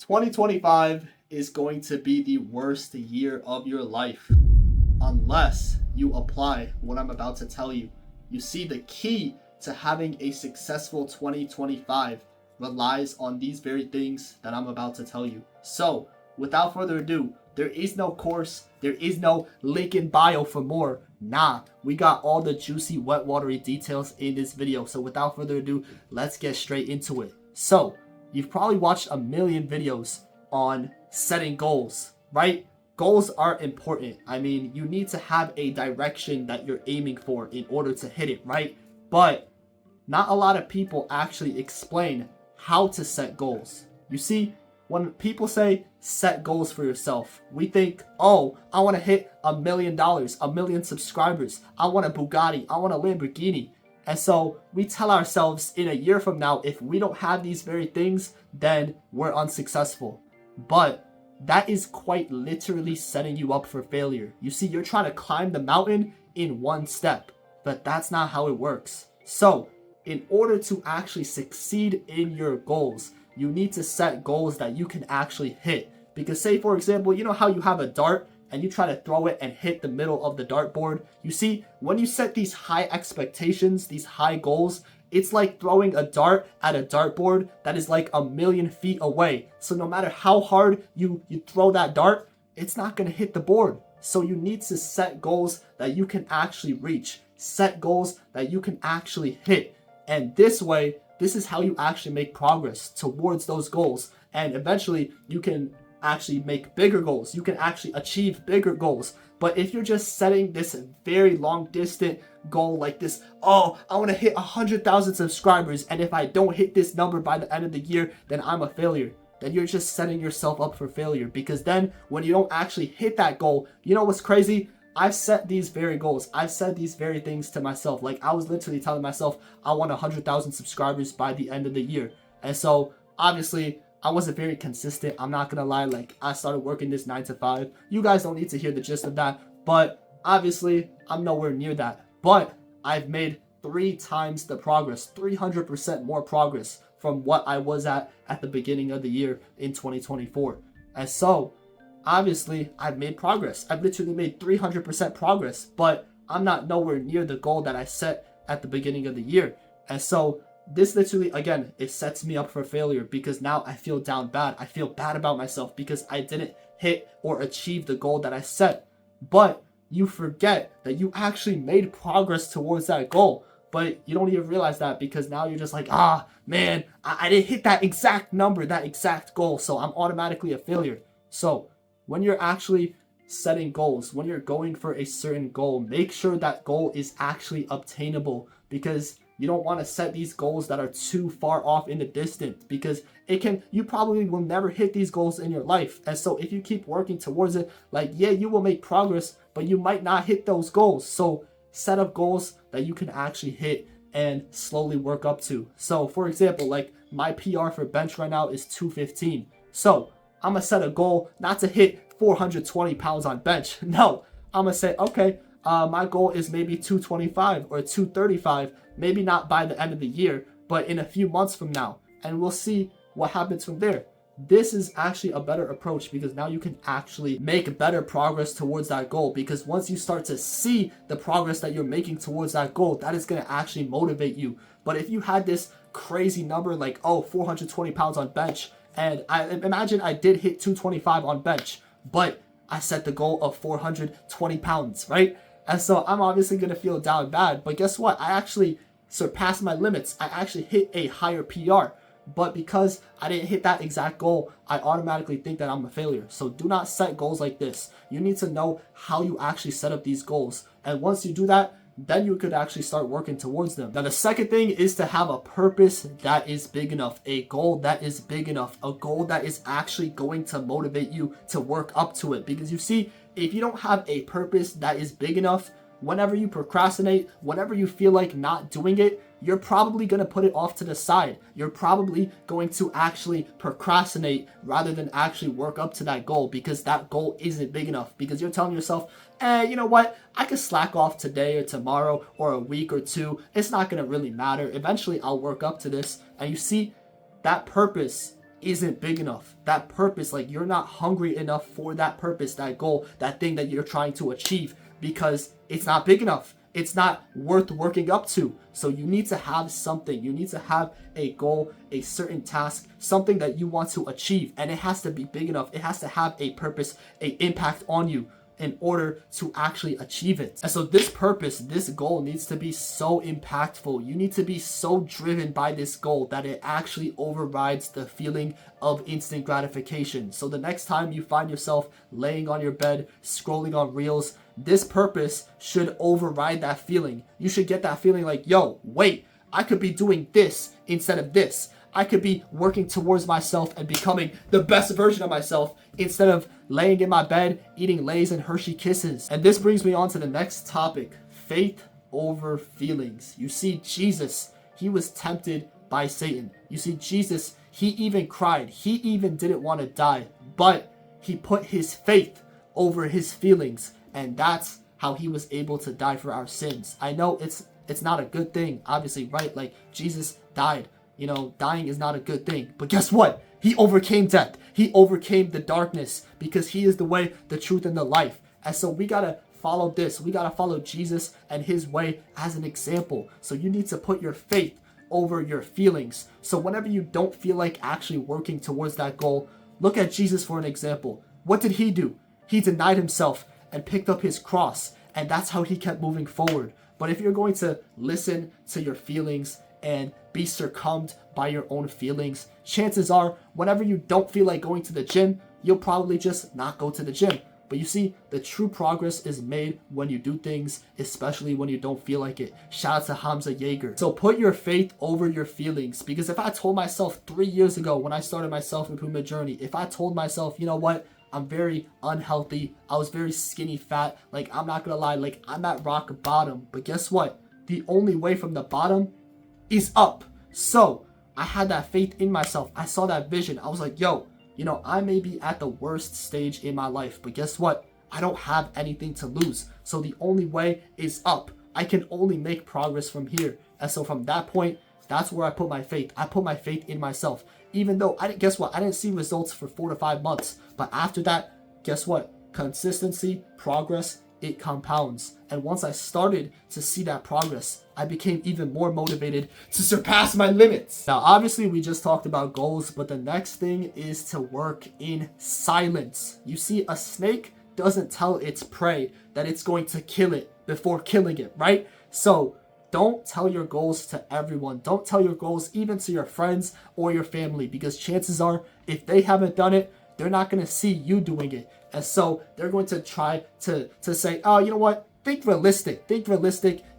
2025 is going to be the worst year of your life unless you apply what I'm about to tell you. You see, the key to having a successful 2025 relies on these very things that I'm about to tell you. So, without further ado, there is no course, there is no link in bio for more. Nah, we got all the juicy, wet, watery details in this video. So without further ado, let's get straight into it. So, you've probably watched a million videos on setting goals, right? Goals are important. I mean, you need to have a direction that you're aiming for in order to hit it, right? But not a lot of people actually explain how to set goals. You see, when people say set goals for yourself, we think, oh, I want to hit $1 million, 1 million subscribers. I want a Bugatti. I want a Lamborghini. And so we tell ourselves in a year from now, if we don't have these very things, then we're unsuccessful. But that is quite literally setting you up for failure. You see, you're trying to climb the mountain in one step, but that's not how it works. So in order to actually succeed in your goals, you need to set goals that you can actually hit. Because say, for example, you know how you have a dart and you try to throw it and hit the middle of the dartboard? You see, when you set these high expectations, these high goals, it's like throwing a dart at a dartboard that is like 1 million feet away. So no matter how hard you throw that dart, it's not going to hit the board. So you need to set goals that you can actually reach. Set goals that you can actually hit. And this way, this is how you actually make progress towards those goals. And eventually, you can actually make bigger goals. You can actually achieve bigger goals. But if you're just setting this very long distant goal like this, oh, I want to hit 100,000 subscribers, and if I don't hit this number by the end of the year, then I'm a failure. Then you're just setting yourself up for failure. Because then when you don't actually hit that goal, you know what's crazy? I've set these very goals. I've said these very things to myself. Like, I was literally telling myself I want 100,000 subscribers by the end of the year. And so obviously I wasn't very consistent. I'm not gonna lie. Like, I started working this 9 to 5. You guys don't need to hear the gist of that, but obviously I'm nowhere near that. But I've made 3 times the progress, 300% more progress from what I was at the beginning of the year in 2024. And so obviously I've made progress. I've literally made 300% progress, but I'm not nowhere near the goal that I set at the beginning of the year. And so this literally, again, it sets me up for failure because now I feel down bad. I feel bad about myself because I didn't hit or achieve the goal that I set. But you forget that you actually made progress towards that goal. But you don't even realize that because now you're just like, ah, man, I didn't hit that exact number, that exact goal. So I'm automatically a failure. So when you're actually setting goals, when you're going for a certain goal, make sure that goal is actually obtainable, because you don't want to set these goals that are too far off in the distance, because you probably will never hit these goals in your life. And so if you keep working towards it, like, yeah, you will make progress, but you might not hit those goals. So set up goals that you can actually hit and slowly work up to. So for example, like my PR for bench right now is 215. So I'm gonna set a goal not to hit 420 pounds on bench. No, I'm gonna say, okay, my goal is maybe 225 or 235, maybe not by the end of the year, but in a few months from now, and we'll see what happens from there. This is actually a better approach because now you can actually make better progress towards that goal, because once you start to see the progress that you're making towards that goal, that is going to actually motivate you. But if you had this crazy number like, oh, 420 pounds on bench, and I imagine I did hit 225 on bench, but I set the goal of 420 pounds, right? And so I'm obviously going to feel down bad. But guess what? I actually surpassed my limits. I actually hit a higher PR. But because I didn't hit that exact goal, I automatically think that I'm a failure. So do not set goals like this. You need to know how you actually set up these goals. And once you do that, then you could actually start working towards them. Now, the second thing is to have a purpose that is big enough, a goal that is big enough, a goal that is actually going to motivate you to work up to it. Because you see, if you don't have a purpose that is big enough, whenever you procrastinate, whenever you feel like not doing it, you're probably going to put it off to the side. You're probably going to actually procrastinate rather than actually work up to that goal, because that goal isn't big enough. Because you're telling yourself, you know what? I could slack off today or tomorrow or a week or two. It's not going to really matter. Eventually, I'll work up to this. And you see, that purpose isn't big enough. That purpose, like you're not hungry enough for that purpose, that goal, that thing that you're trying to achieve, because it's not big enough. It's not worth working up to. So you need to have something. You need to have a goal, a certain task, something that you want to achieve. And it has to be big enough. It has to have a purpose, an impact on you in order to actually achieve it. And so this purpose, this goal needs to be so impactful. You need to be so driven by this goal that it actually overrides the feeling of instant gratification. So the next time you find yourself laying on your bed, scrolling on reels, this purpose should override that feeling. You should get that feeling like, yo, wait, I could be doing this instead of this. I could be working towards myself and becoming the best version of myself instead of laying in my bed, eating Lay's and Hershey Kisses. And this brings me on to the next topic, faith over feelings. You see, Jesus, he was tempted by Satan. You see, Jesus, he even cried. He even didn't want to die, but he put his faith over his feelings. And that's how he was able to die for our sins. I know it's not a good thing, obviously, right? Like Jesus died. You know, dying is not a good thing. But guess what? He overcame death. He overcame the darkness because he is the way, the truth, and the life. And so we got to follow this. We got to follow Jesus and his way as an example. So you need to put your faith over your feelings. So whenever you don't feel like actually working towards that goal, look at Jesus for an example. What did he do? He denied himself and picked up his cross. And that's how he kept moving forward. But if you're going to listen to your feelings and be succumbed by your own feelings, chances are whenever you don't feel like going to the gym, you'll probably just not go to the gym. But you see, the true progress is made when you do things, especially when you don't feel like it. Shout out to Hamza Yeager. So put your faith over your feelings, because if I told myself 3 years ago when I started my self-improvement journey, if I told myself, you know what, I'm very unhealthy, I was very skinny fat, like I'm not gonna lie, like I'm at rock bottom, but guess what? The only way from the bottom is up. So I had that faith in myself. I saw that vision. I was like, yo, you know, I may be at the worst stage in my life, but guess what? I don't have anything to lose. So the only way is up. I can only make progress from here. And so from that point, that's where I put my faith. I put my faith in myself. Even though guess what? I didn't see results for 4 to 5 months. But after that, guess what? Consistency, progress, it compounds. And once I started to see that progress, I became even more motivated to surpass my limits. Now, obviously, we just talked about goals, but the next thing is to work in silence. You see, a snake doesn't tell its prey that it's going to kill it before killing it, right? So don't tell your goals to everyone. Don't tell your goals even to your friends or your family, because chances are, if they haven't done it, they're not going to see you doing it. And so they're going to try to say, oh, you know what? Think realistic.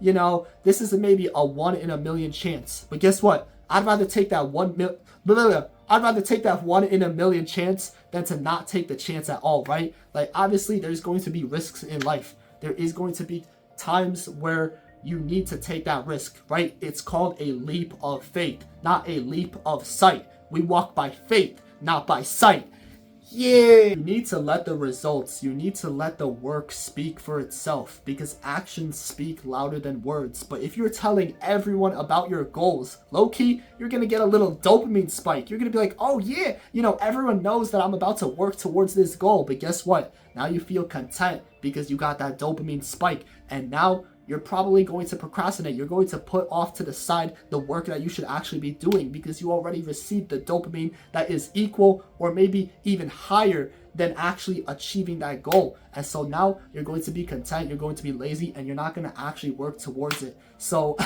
You know, this is maybe a 1 in a million chance. But guess what? I'd rather take that 1 in a million chance than to not take the chance at all, right? Like, obviously, there's going to be risks in life. There is going to be times where you need to take that risk, right? It's called a leap of faith, not a leap of sight. We walk by faith, not by sight. Yeah. You need to let the results, you need to let the work speak for itself, because actions speak louder than words. But if you're telling everyone about your goals, low-key, you're going to get a little dopamine spike. You're going to be like, oh yeah, you know, everyone knows that I'm about to work towards this goal. But guess what? Now you feel content because you got that dopamine spike. And now you're probably going to procrastinate. You're going to put off to the side the work that you should actually be doing, because you already received the dopamine that is equal or maybe even higher than actually achieving that goal. And so now you're going to be content, you're going to be lazy, and you're not going to actually work towards it. So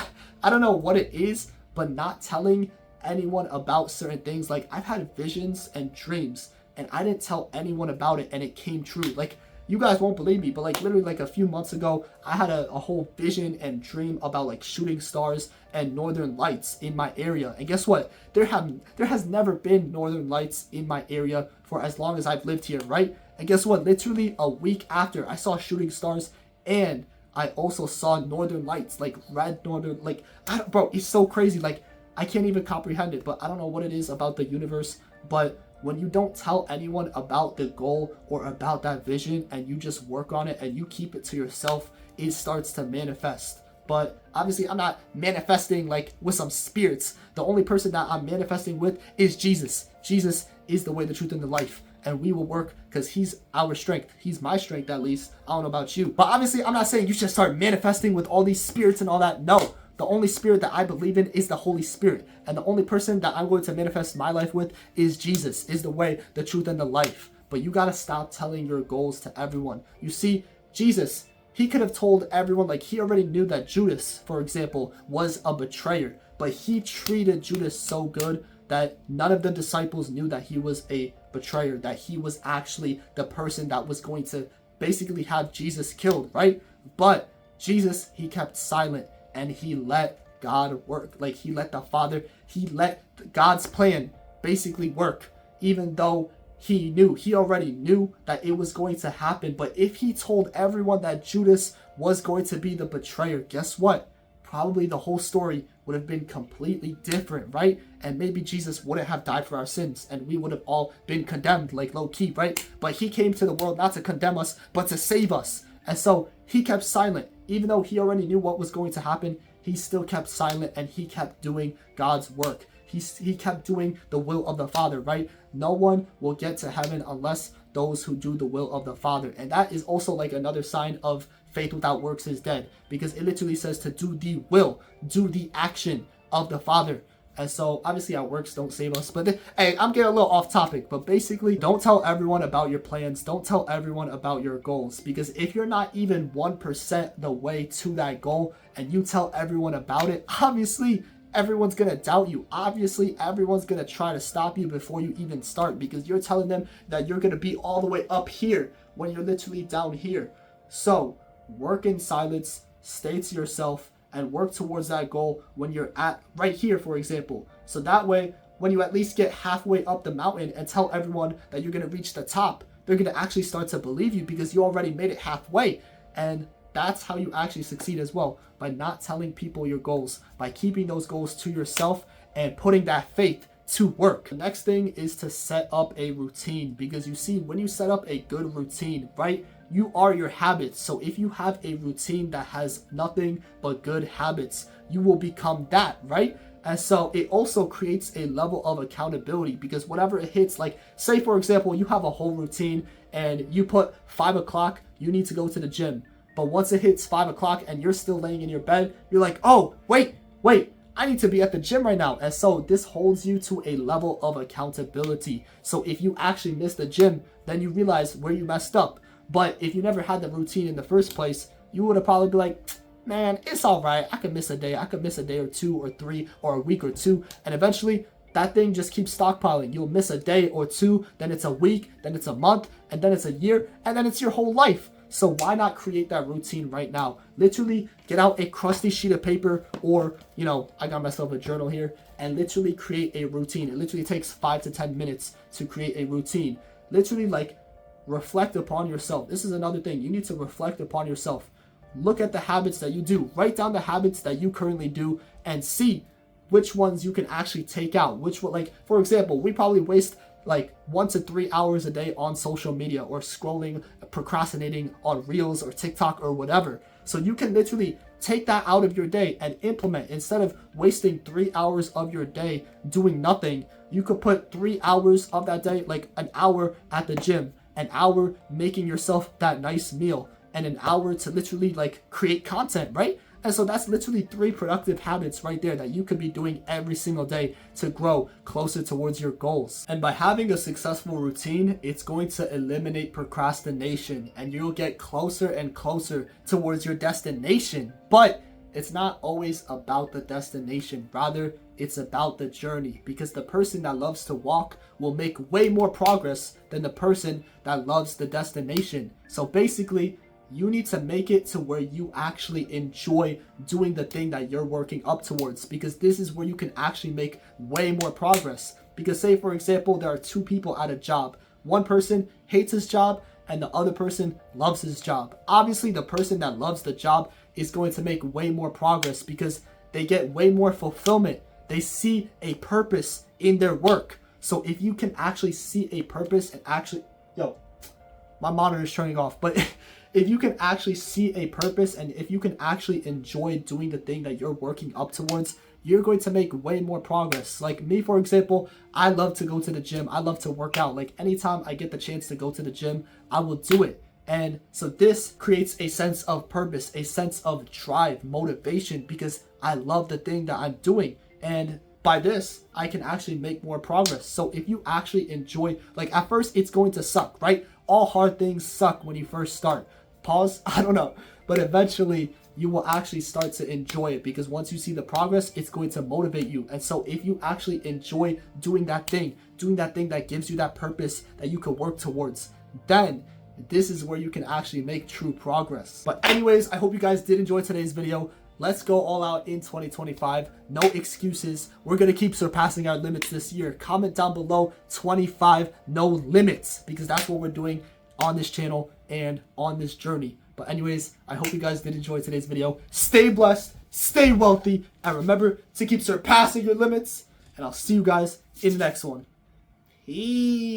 I don't know what it is, but not telling anyone about certain things. Like, I've had visions and dreams and I didn't tell anyone about it and it came true. Like, you guys won't believe me, but like literally like a few months ago, I had a whole vision and dream about like shooting stars and northern lights in my area. And guess what? There has never been northern lights in my area for as long as I've lived here, right? And guess what? Literally a week after, I saw shooting stars and I also saw northern lights, like red northern, like, bro, it's so crazy. Like, I can't even comprehend it, but I don't know what it is about the universe, but when you don't tell anyone about the goal or about that vision and you just work on it and you keep it to yourself, it starts to manifest. But obviously, I'm not manifesting like with some spirits. The only person that I'm manifesting with is Jesus. Jesus is the way, the truth, and the life. And we will work because he's our strength. He's my strength, at least. I don't know about you. But obviously, I'm not saying you should start manifesting with all these spirits and all that. No. The only spirit that I believe in is the Holy Spirit. And the only person that I'm going to manifest my life with is Jesus, is the way, the truth, and the life. But you got to stop telling your goals to everyone. You see, Jesus, he could have told everyone, like he already knew that Judas, for example, was a betrayer. But he treated Judas so good that none of the disciples knew that he was a betrayer, that he was actually the person that was going to basically have Jesus killed, right? But Jesus, he kept silent and he let God work. Like he let the Father, he let God's plan basically work, even though he already knew that it was going to happen. But if he told everyone that Judas was going to be the betrayer, guess what? Probably the whole story would have been completely different, right? And maybe Jesus wouldn't have died for our sins and we would have all been condemned, like low key, right? But he came to the world not to condemn us, but to save us. And so he kept silent. Even though he already knew what was going to happen, he still kept silent and he kept doing God's work. He kept doing the will of the Father, right? No one will get to heaven unless those who do the will of the Father. And that is also like another sign of faith without works is dead, because it literally says to do the will, do the action of the Father. And so obviously our works don't save us. But hey, I'm getting a little off topic, but basically don't tell everyone about your plans. Don't tell everyone about your goals, because if you're not even 1% the way to that goal and you tell everyone about it, obviously everyone's going to doubt you. Obviously everyone's going to try to stop you before you even start, because you're telling them that you're going to be all the way up here when you're literally down here. So work in silence, stay to yourself, and work towards that goal when you're at right here, for example. So that way, when you at least get halfway up the mountain and tell everyone that you're going to reach the top, they're going to actually start to believe you because you already made it halfway. And that's how you actually succeed as well, by not telling people your goals, by keeping those goals to yourself and putting that faith to work. The next thing is to set up a routine, because you see, when you set up a good routine, right, you are your habits. So if you have a routine that has nothing but good habits, you will become that, right? And so it also creates a level of accountability, because whatever it hits, like say for example, you have a whole routine and you put 5 o'clock, you need to go to the gym. But once it hits 5 o'clock and you're still laying in your bed, you're like, oh, wait, I need to be at the gym right now. And so this holds you to a level of accountability. So if you actually miss the gym, then you realize where you messed up. But if you never had the routine in the first place, you would have probably be like, man, it's all right. I could miss a day. I could miss a day or 2 or 3 or a week or 2. And eventually that thing just keeps stockpiling. You'll miss a day or 2, then it's a week, then it's a month, and then it's a year, and then it's your whole life. So why not create that routine right now? Literally get out a crusty sheet of paper, or, you know, I got myself a journal here, and literally create a routine. It literally takes 5 to 10 minutes to create a routine. Literally, like, reflect upon yourself. This is another thing. You need to reflect upon yourself. Look at the habits that you do. Write down the habits that you currently do and see which ones you can actually take out. Which one, like, for example, we probably waste like 1 to 3 hours a day on social media, or scrolling, procrastinating on Reels or TikTok or whatever. So you can literally take that out of your day and implement. Instead of wasting 3 hours of your day doing nothing, you could put 3 hours of that day, like an hour at the gym, an hour making yourself that nice meal, and an hour to literally like create content, right? And so that's literally 3 productive habits right there that you could be doing every single day to grow closer towards your goals. And by having a successful routine, it's going to eliminate procrastination, and you'll get closer and closer towards your destination. But it's not always about the destination. Rather, it's about the journey, because the person that loves to walk will make way more progress than the person that loves the destination. So basically, you need to make it to where you actually enjoy doing the thing that you're working up towards, because this is where you can actually make way more progress. Because say for example, there are 2 people at a job. One person hates his job and the other person loves his job. Obviously, the person that loves the job is going to make way more progress, because they get way more fulfillment. They see a purpose in their work. So if you can actually see a purpose and actually, my monitor is turning off, but if you can actually see a purpose and if you can actually enjoy doing the thing that you're working up towards, you're going to make way more progress. Like me, for example, I love to go to the gym. I love to work out. Like anytime I get the chance to go to the gym, I will do it. And so this creates a sense of purpose, a sense of drive, motivation, because I love the thing that I'm doing. And by this, I can actually make more progress. So if you actually enjoy, like at first it's going to suck, right? All hard things suck when you first start. Pause, I don't know. But eventually you will actually start to enjoy it, because once you see the progress, it's going to motivate you. And so if you actually enjoy doing that thing that gives you that purpose that you can work towards, then this is where you can actually make true progress. But anyways, I hope you guys did enjoy today's video. Let's go all out in 2025. No excuses. We're going to keep surpassing our limits this year. Comment down below 25 no limits, because that's what we're doing on this channel and on this journey. But anyways, I hope you guys did enjoy today's video. Stay blessed, stay wealthy, and remember to keep surpassing your limits. And I'll see you guys in the next one. Peace.